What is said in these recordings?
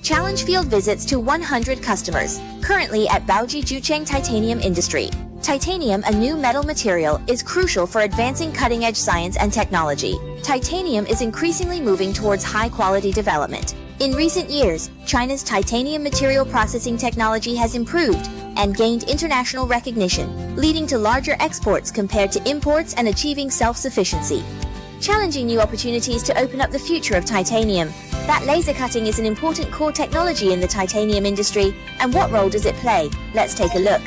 Challenge field visits to 100 customers, currently at Baoji Jucheng Titanium Industry. Titanium, a new metal material, is crucial for advancing cutting-edge science and technology. Titanium is increasingly moving towards high-quality development. In recent years, China's titanium material processing technology has improved and gained international recognition, leading to larger exports compared to imports and achieving self-sufficiency. Challenging new opportunities to open up the future of titanium. That laser cutting is an important core technology in the titanium industry, and what role does it play? Let's take a look.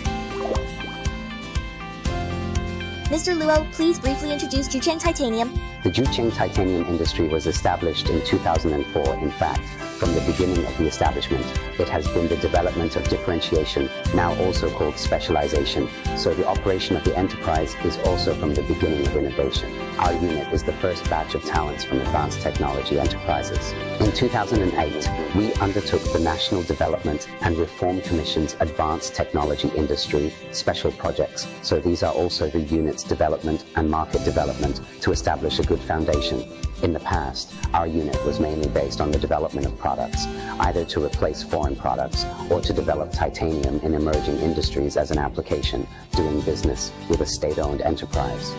Mr. Luo, please briefly introduce Jucheng Titanium. The Jucheng Titanium industry was established in 2004. In fact, from the beginning of the establishment, it has been the development of differentiation, now also called specialization. So the operation of the enterprise is also from the beginning of innovation. Our unit is the first batch of talents from advanced technology enterprises. In 2008, we undertook the National Development and Reform Commission's Advanced Technology Industry Special Projects. So these are also the unit's development and market development to establish a good foundation. In the past, our unit was mainly based on the development of products, either to replace foreign products or to develop titanium in emerging industries as an application, doing business with a state-owned enterprise.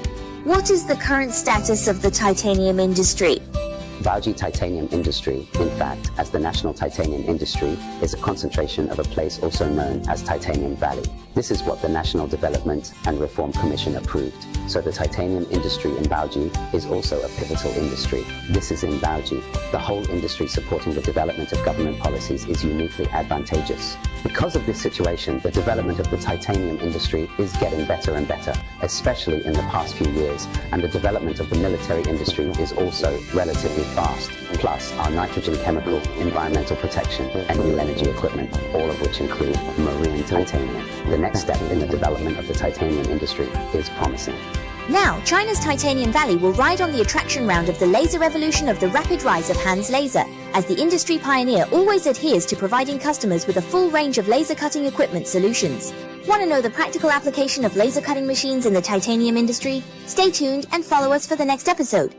What is the current status of the titanium industry? Baoji Titanium Industry, in fact, as the National Titanium Industry, is a concentration of a place also known as Titanium Valley. This is what the National Development and Reform Commission approved. So the titanium industry in Baoji is also a pivotal industry. This is in Baoji. The whole industry supporting the development of government policies is uniquely advantageous. Because of this situation, the development of the titanium industry is getting better and better, especially in the past few years, and the development of the military industry is also relatively fast. Plus, our nitrogen chemical, environmental protection, and new energy equipment, all of which include marine titanium. The next step in the development of the titanium industry is promising. Now, China's Titanium Valley will ride on the attraction round of the laser revolution of the rapid rise of hanslaser, as the industry pioneer always adheres to providing customers with a full range of laser cutting equipment solutions. Want to know the practical application of laser cutting machines in the titanium industry? Stay tuned and follow us for the next episode.